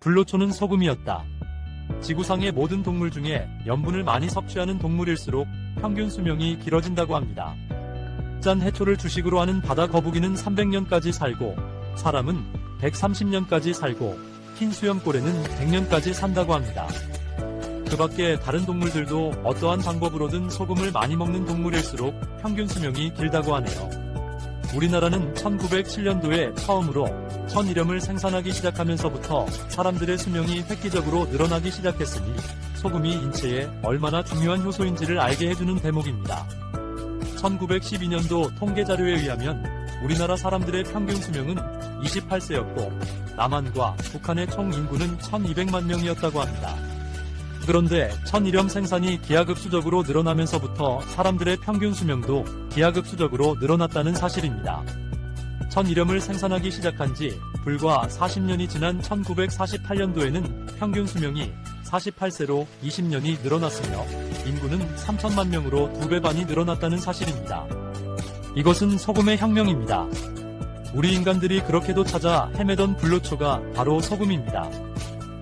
불로초는 소금이었다. 지구상의 모든 동물 중에 염분을 많이 섭취하는 동물일수록 평균 수명이 길어진다고 합니다. 짠 해초를 주식으로 하는 바다 거북이는 300년까지 살고, 사람은 130년까지 살고, 흰 수염고래는 100년까지 산다고 합니다. 그 밖에 다른 동물들도 어떠한 방법으로든 소금을 많이 먹는 동물일수록 평균 수명이 길다고 하네요. 우리나라는 1907년도에 처음으로 천일염을 생산하기 시작하면서부터 사람들의 수명이 획기적으로 늘어나기 시작했으니 소금이 인체에 얼마나 중요한 효소인지를 알게 해주는 대목입니다. 1912년도 통계자료에 의하면 우리나라 사람들의 평균 수명은 28세였고 남한과 북한의 총 인구는 1200만 명이었다고 합니다. 그런데 천일염 생산이 기하급수적으로 늘어나면서부터 사람들의 평균 수명도 기하급수적으로 늘어났다는 사실입니다. 천일염을 생산하기 시작한 지 불과 40년이 지난 1948년도에는 평균 수명이 48세로 20년이 늘어났으며 인구는 3천만 명으로 2배 반이 늘어났다는 사실입니다. 이것은 소금의 혁명입니다. 우리 인간들이 그렇게도 찾아 헤매던 불로초가 바로 소금입니다.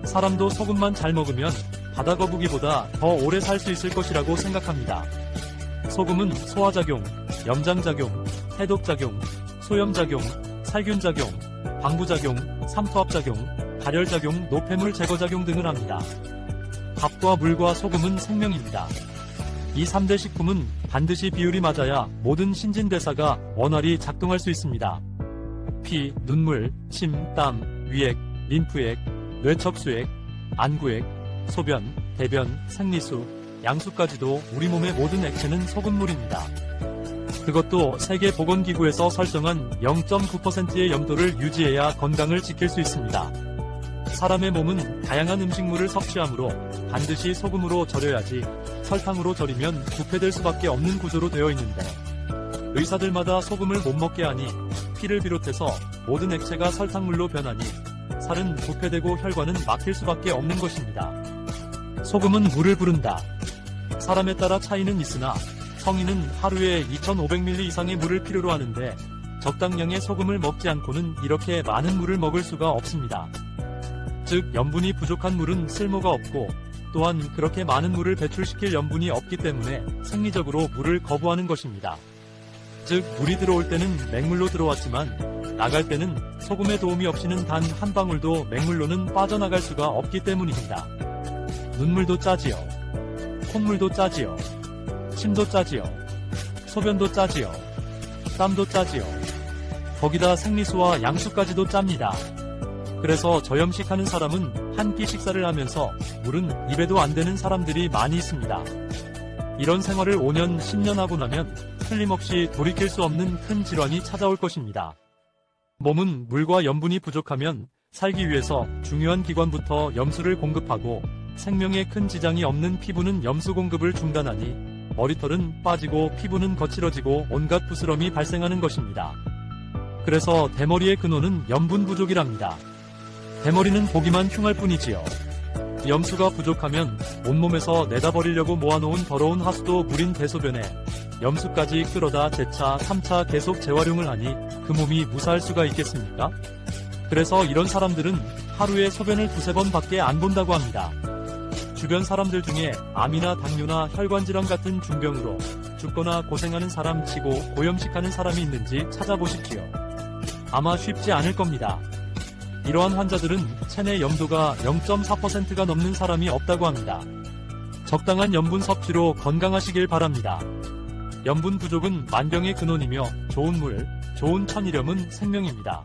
사람도 소금만 잘 먹으면 바다거북이보다 더 오래 살 수 있을 것이라고 생각합니다. 소금은 소화작용, 염장작용, 해독작용, 소염작용, 살균작용, 방부작용, 삼투압작용, 발열작용, 노폐물 제거작용 등을 합니다. 밥과 물과 소금은 생명입니다. 이 3대 식품은 반드시 비율이 맞아야 모든 신진대사가 원활히 작동할 수 있습니다. 피, 눈물, 침, 땀, 위액, 림프액, 뇌척수액, 안구액, 소변, 대변, 생리수, 양수까지도 우리 몸의 모든 액체는 소금물입니다. 그것도 세계보건기구에서 설정한 0.9%의 염도를 유지해야 건강을 지킬 수 있습니다. 사람의 몸은 다양한 음식물을 섭취하므로 반드시 소금으로 절여야지 설탕으로 절이면 부패될 수밖에 없는 구조로 되어 있는데 의사들마다 소금을 못 먹게 하니 피를 비롯해서 모든 액체가 설탕물로 변하니 살은 부패되고 혈관은 막힐 수밖에 없는 것입니다. 소금은 물을 부른다. 사람에 따라 차이는 있으나 성인은 하루에 2500ml 이상의 물을 필요로 하는데 적당량의 소금을 먹지 않고는 이렇게 많은 물을 먹을 수가 없습니다. 즉 염분이 부족한 물은 쓸모가 없고 또한 그렇게 많은 물을 배출시킬 염분이 없기 때문에 생리적으로 물을 거부하는 것입니다. 즉 물이 들어올 때는 맹물로 들어왔지만 나갈 때는 소금의 도움이 없이는 단 한 방울도 맹물로는 빠져나갈 수가 없기 때문입니다. 눈물도 짜지요. 콧물도 짜지요. 침도 짜지요. 소변도 짜지요. 땀도 짜지요. 거기다 생리수와 양수까지도 짭니다. 그래서 저염식하는 사람은 한 끼 식사를 하면서 물은 입에도 안 되는 사람들이 많이 있습니다. 이런 생활을 5년, 10년 하고 나면 틀림없이 돌이킬 수 없는 큰 질환이 찾아올 것입니다. 몸은 물과 염분이 부족하면 살기 위해서 중요한 기관부터 염수를 공급하고 생명에 큰 지장이 없는 피부는 염수 공급을 중단하니 머리털은 빠지고 피부는 거칠어지고 온갖 부스럼이 발생하는 것입니다. 그래서 대머리의 근원은 염분 부족이랍니다. 대머리는 보기만 흉할 뿐이지요. 염수가 부족하면 온몸에서 내다버리려고 모아놓은 더러운 하수도 물인 대소변에 염수까지 끌어다 재차 3차 계속 재활용을 하니 그 몸이 무사할 수가 있겠습니까? 그래서 이런 사람들은 하루에 소변을 2-3번 밖에 안 본다고 합니다. 주변 사람들 중에 암이나 당뇨나 혈관질환 같은 중병으로 죽거나 고생하는 사람 치고 고염식하는 사람이 있는지 찾아보십시오. 아마 쉽지 않을 겁니다. 이러한 환자들은 체내 염도가 0.4%가 넘는 사람이 없다고 합니다. 적당한 염분 섭취로 건강하시길 바랍니다. 염분 부족은 만병의 근원이며 좋은 물, 좋은 천일염은 생명입니다.